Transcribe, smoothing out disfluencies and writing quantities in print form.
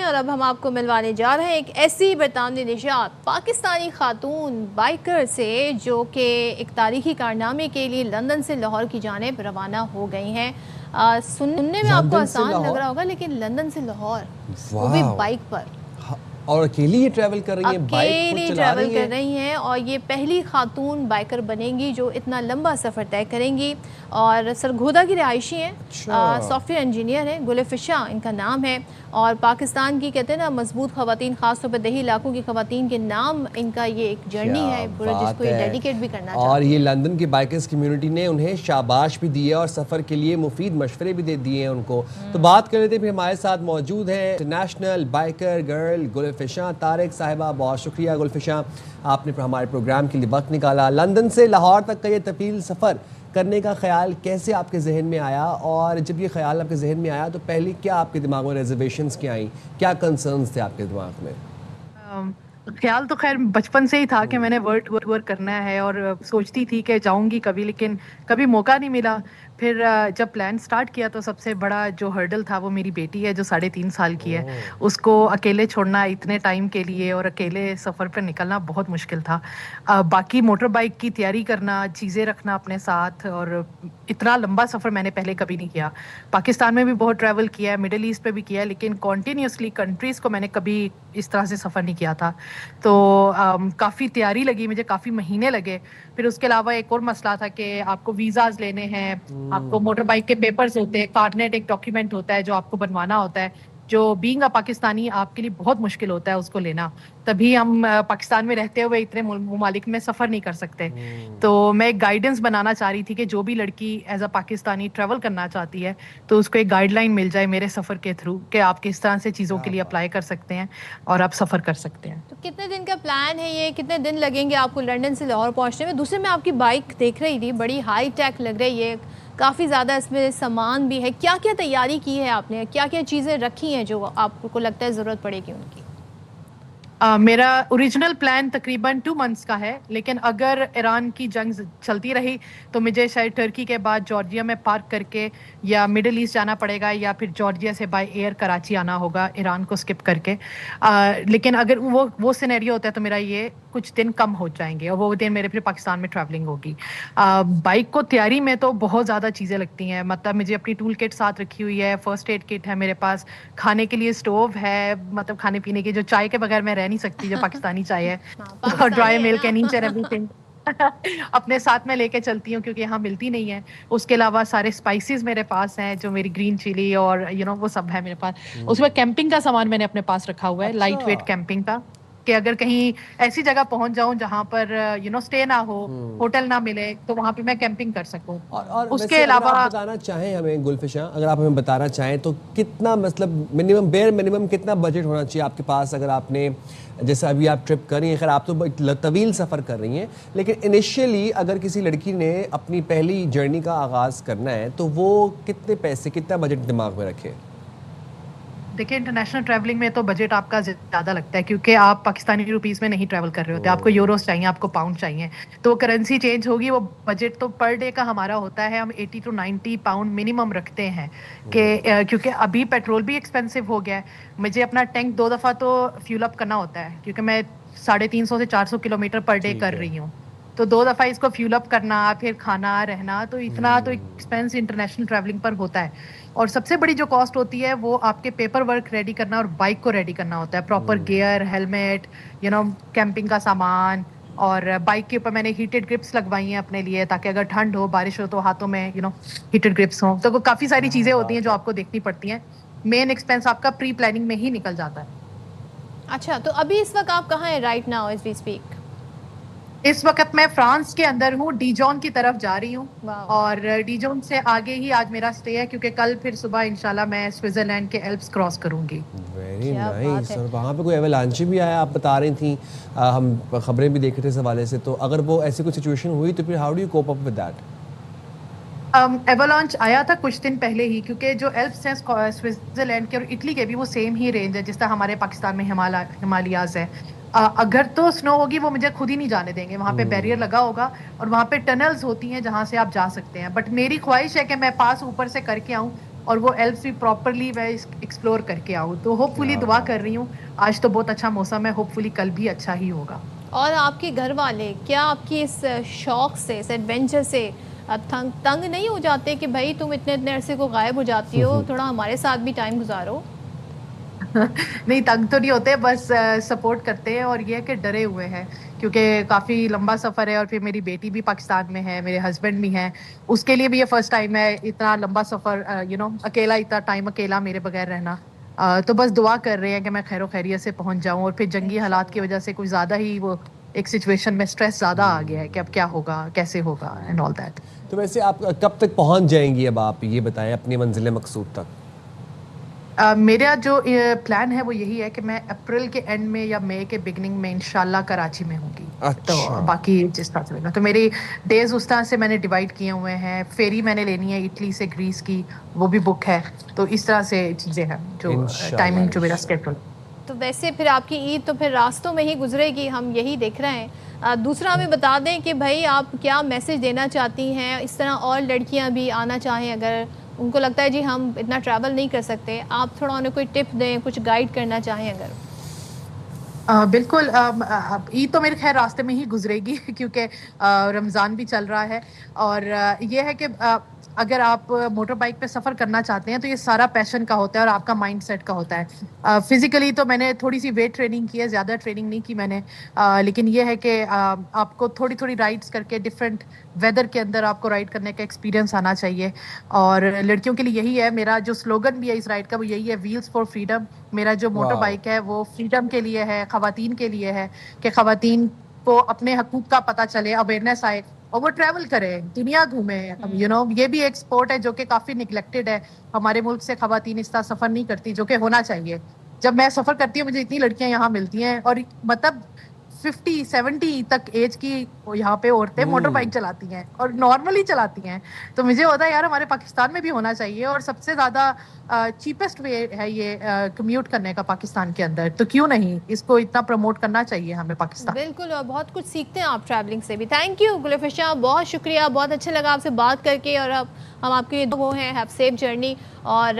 में और अब हम आपको मिलवाने जा रहे हैं एक ऐसी बरतानवी निजात पाकिस्तानी खातून बाइकर से जो कि एक तारीखी कारनामे के लिए लंदन से लाहौर की जानिब रवाना हो गई हैं। सुनने में आपको आसान लग रहा होगा लेकिन लंदन से लाहौर वो भी बाइक पर, और अकेली ये ट्रैवल कर रही हैं, अकेली ट्रैवल कर रही हैं और ये पहली खातून बाइकर बनेंगी जो इतना लंबा सफ़र तय करेंगी। और सरगोदा की रिहायशी हैं, सॉफ्टवेयर इंजीनियर हैं, गुलफिशा इनका नाम है और पाकिस्तान की कहते हैं ना मजबूत ख़वातीन, ख़ासतौर पर दही इलाकों की ख़वातीन के नाम इनका ये एक जर्नी है पूरा जिसको ये डेडिकेट भी करना और ये लंदन की बाइकर्स कम्युनिटी ने उन्हें शाबाश भी दी है और सफ़र के लिए मुफीद मशवरे भी दे दिए हैं उनको। तो बात कर लेते हैं, हमारे साथ मौजूद है international biker girl Gulfisha Tariq साहिबा। बहुत शुक्रिया गुलफिशा, आपने हमारे प्रोग्राम के लिए वक्त निकाला। लंदन से लाहौर तक का ये तवील सफ़र करने का ख्याल कैसे आपके जहन में आया, और जब ये ख्याल आपके जहन में आया तो पहले क्या आपके दिमाग में रिजर्वेशंस क्या आई, क्या कंसर्न्स थे आपके दिमाग में? ख्याल तो खैर बचपन से ही था कि मैंने वर्क करना है और सोचती थी कि जाऊंगी कभी, लेकिन कभी मौका नहीं मिला। फिर जब प्लान स्टार्ट किया तो सबसे बड़ा जो हर्डल था वो मेरी बेटी है जो 3.5 साल की है। उसको अकेले छोड़ना इतने टाइम के लिए और अकेले सफ़र पर निकलना बहुत मुश्किल था। बाकी मोटर बाइक की तैयारी करना, चीज़ें रखना अपने साथ, और इतना लंबा सफ़र मैंने पहले कभी नहीं किया। पाकिस्तान में भी बहुत ट्रैवल किया है, मिडल ईस्ट पे भी किया है, लेकिन कॉन्टीन्यूसली कंट्रीज़ को मैंने कभी इस तरह से सफ़र नहीं किया था। तो काफ़ी तैयारी लगी मुझे, काफ़ी महीने लगे। फिर उसके अलावा एक और मसला था कि आपको वीज़ाज लेने हैं, आपको मोटर बाइक के पेपर्स होते हैं, कार्डनेट एक डॉक्यूमेंट होता है जो आपको बनवाना होता है, जो बीइंग अ पाकिस्तानी आपके लिए बहुत मुश्किल होता है उसको लेना। तभी हम पाकिस्तान में रहते हुए इतने ममालिक में सफ़र नहीं कर सकते। तो मैं एक गाइडेंस बनाना चाह रही थी कि जो भी लड़की एज अ पाकिस्तानी ट्रैवल करना चाहती है तो उसको एक गाइडलाइन मिल जाए मेरे सफ़र के थ्रू कि आप किस तरह से चीज़ों के लिए अप्लाई कर सकते हैं और आप सफ़र कर सकते हैं। तो कितने दिन का प्लान है ये, कितने दिन लगेंगे आपको लंदन से लाहौर पहुँचने में? दूसरे में आपकी बाइक देख रही थी, बड़ी हाई टेक लग रही है, काफ़ी ज़्यादा इसमें सामान भी है। क्या क्या तैयारी की है आपने, क्या क्या चीज़ें रखी हैं जो आपको लगता है ज़रूरत पड़ेगी उनकी? मेरा ओरिजिनल प्लान तकरीबन 2 मंथ्स का है, लेकिन अगर ईरान की जंग चलती रही तो मुझे शायद टर्की के बाद जॉर्जिया में पार्क करके या मिडिल ईस्ट जाना पड़ेगा या फिर जॉर्जिया से बाय एयर कराची आना होगा ईरान को स्किप करके। लेकिन अगर वो सिनेरियो होता है तो मेरा ये कुछ दिन कम हो जाएंगे और वो दिन मेरे फिर पाकिस्तान में ट्रैवलिंग होगी। बाइक को तैयारी में तो बहुत ज़्यादा चीज़ें लगती हैं, मतलब मुझे अपनी टूल किट साथ रखी हुई है, फर्स्ट एड किट है मेरे पास, खाने के लिए स्टोव है, मतलब खाने पीने के जो चाय के बगैर मैं रह नहीं सकती जो पाकिस्तानी चाय है, और dry milk and each and everything अपने साथ में लेके चलती हूँ क्योंकि यहाँ मिलती नहीं है। उसके अलावा सारे स्पाइसेस मेरे पास हैं, जो मेरी ग्रीन चिली और वो सब है मेरे पास। उसमें कैंपिंग का सामान मैंने अपने पास रखा हुआ है, लाइट वेट कैंपिंग का, कि अगर कहीं ऐसी जगह पहुंच जाऊं जहां पर स्टे ना हो, होटल ना मिले, तो वहां पे मैं कैंपिंग कर सकूं। और उसके अलावा आप बताना चाहें हमें गुलफिशा, अगर आप हमें बताना चाहें तो कितना, मतलब मिनिमम कितना बजट होना चाहिए आपके पास, अगर आपने जैसे अभी आप ट्रिप कर रही हैं, खैर आप तो तवील सफ़र कर रही हैं, लेकिन इनिशियली अगर किसी लड़की ने अपनी पहली जर्नी का आगाज़ करना है तो वो कितने पैसे, कितना बजट दिमाग में रखे? देखिए, इंटरनेशनल ट्रैवलिंग में तो बजट आपका ज़्यादा लगता है क्योंकि आप पाकिस्तानी रुपीस में नहीं ट्रैवल कर रहे होते, आपको यूरोस चाहिए, आपको पाउंड चाहिए, तो करेंसी चेंज होगी। वो बजट तो पर डे का हमारा होता है, हम 80 to 90 पाउंड मिनिमम रखते हैं कि क्योंकि अभी पेट्रोल भी एक्सपेंसिव हो गया है। मुझे अपना टैंक 2 दफ़ा तो फ्यूल अप करना होता है क्योंकि मैं 350 से 400 किलोमीटर पर डे कर रही हूँ, तो 2 दफ़ा इसको फ्यूल अप करना, फिर खाना रहना, तो इतना तो एक्सपेंस इंटरनेशनल ट्रैवलिंग पर होता है। और सबसे बड़ी जो कॉस्ट होती है वो आपके पेपर वर्क रेडी करना और बाइक को रेडी करना होता है, प्रॉपर गियर, हेलमेट, कैंपिंग का सामान। और बाइक के ऊपर मैंने हीटेड ग्रिप्स लगवाई हैं अपने लिए, ताकि अगर ठंड हो, बारिश हो तो हाथों में हीटेड ग्रिप्स हो। तो काफ़ी सारी चीज़ें होती हैं जो आपको देखनी पड़ती हैं। मेन एक्सपेंस आपका प्री प्लानिंग में ही निकल जाता है। अच्छा, तो अभी इस वक्त आप कहाँ हैं right now as we speak? इस वक्त मैं फ्रांस के अंदर हूँ, डीजॉन की तरफ जा रही हूँ, और डीजॉन से आगे ही आज मेरा स्टे है क्योंकि कल फिर सुबह इंशाल्लाह मैं स्विट्जरलैंड के एल्प्स क्रॉस करूंगी। Very nice. और वहाँ पे कोई एवलांची भी आया, आप बता रही थी, हम खबरें भी देख रहे थे इस हवाले से, तो अगर वो ऐसी कोई सिचुएशन हुई तो फिर how do you cope up with that? Avalanche आया था कुछ दिन पहले ही, क्योंकि जो एल्प्स हैं स्विट्जरलैंड के और इटली के भी वो सेम ही रेंज है जिस तरह हमारे पाकिस्तान में हिमालयाज है। अगर तो स्नो होगी वो मुझे खुद ही नहीं जाने देंगे, वहाँ पे बैरियर लगा होगा और वहाँ पे टनल्स होती हैं जहाँ से आप जा सकते हैं, बट मेरी ख्वाहिश है कि मैं पास ऊपर से करके आऊँ और वो एल्प्स भी प्रॉपरली मैं एक्सप्लोर करके आऊँ। तो होपफुली दुआ कर रही हूँ, आज तो बहुत अच्छा मौसम है, होपफुली कल भी अच्छा ही होगा। और आपके घर वाले क्या आपकी इस शौक से, इस एडवेंचर से तंग नहीं हो जाते कि भाई तुम इतने इतने अरसे को गायब हो जाती हो, थोड़ा हमारे साथ भी टाइम गुजारो? नहीं, तंग तो नहीं होते, बस सपोर्ट करते हैं। और ये है कि डरे हुए हैं, क्योंकि काफ़ी लंबा सफ़र है और फिर मेरी बेटी भी पाकिस्तान में है, मेरे हस्बैंड भी हैं, उसके लिए भी ये फर्स्ट टाइम है इतना लंबा सफ़र, अकेला, इतना टाइम अकेला मेरे बगैर रहना। तो बस दुआ कर रहे हैं कि मैं खैरो खैरियत से पहुंच जाऊं। और फिर जंगी हालात की वजह से कुछ ज़्यादा ही वो एक सिचुएशन में स्ट्रेस ज़्यादा आ गया है कि अब क्या होगा, कैसे होगा एंड ऑल दैट। तो वैसे आप कब तक पहुंच जाएंगी, अब आप ये बताएं, अपनी मंजिल मकसूद तक? मेरा जो प्लान है वो यही है कि मैं अप्रैल के एंड में या मई के बिगनिंग में इंशाल्लाह कराची में होंगी। तो अच्छा। बाकी जिस तरह चलेगा, तो मेरी डेज उस तरह से मैंने डिवाइड किए हुए हैं। फेरी मैंने लेनी है इटली से ग्रीस की, वो भी बुक है। तो इस तरह से चीज़ें हैं जो टाइमिंग जो मेरा स्केड्यूल। तो वैसे फिर आपकी ईद तो फिर रास्तों में ही गुजरेगी, हम यही देख रहे हैं। दूसरा हमें बता दें कि भाई आप क्या मैसेज देना चाहती हैं, इस तरह और लड़कियां भी आना चाहें, अगर उनको लगता है जी हम इतना ट्रैवल नहीं कर सकते, आप थोड़ा उन्हें कोई टिप दें, कुछ गाइड करना चाहें अगर? बिल्कुल। ईद तो मेरे खैर रास्ते में ही गुजरेगी क्योंकि रमज़ान भी चल रहा है। और ये है कि अगर आप मोटर बाइक पे सफ़र करना चाहते हैं तो ये सारा पैशन का होता है और आपका माइंड सेट का होता है। फिजिकली तो मैंने थोड़ी सी वेट ट्रेनिंग की है, ज़्यादा ट्रेनिंग नहीं की मैंने। लेकिन ये है कि आपको थोड़ी थोड़ी राइड्स करके डिफरेंट वेदर के अंदर आपको राइड करने का एक्सपीरियंस आना चाहिए। और लड़कियों के लिए यही है, मेरा जो स्लोगन भी है इस राइड का वो यही है, व्हील्स फॉर फ्रीडम। मेरा जो मोटर वाह। बाइक है वो फ्रीडम के लिए है, खवातीन के लिए है, कि खवातीन को अपने हकूक का पता चले, अवेयरनेस आए और वो ट्रैवल करें, दुनिया घूमे। ये भी एक स्पोर्ट है जो कि काफी निगलेक्टेड है। हमारे मुल्क से खवातीन इस तरह सफर नहीं करती जो कि होना चाहिए। जब मैं सफर करती हूँ मुझे इतनी लड़कियां यहाँ मिलती हैं, और मतलब 50-70 तक एज की यहाँ पे औरतें मोटर बाइक चलाती हैं और नॉर्मली चलाती हैं। तो मुझे होता है यार हमारे पाकिस्तान में भी होना चाहिए, और सबसे ज्यादा चीपेस्ट वे है ये कम्यूट करने का पाकिस्तान के अंदर। तो क्यों नहीं इसको इतना प्रमोट करना चाहिए हमें पाकिस्तान। बिल्कुल, और बहुत कुछ सीखते हैं आप ट्रैवलिंग से भी। थैंक यू गुलफिशा, बहुत शुक्रिया, बहुत अच्छा लगा आपसे बात करके। और अब हम आपके वो हैं, हैव सेफ जर्नी। और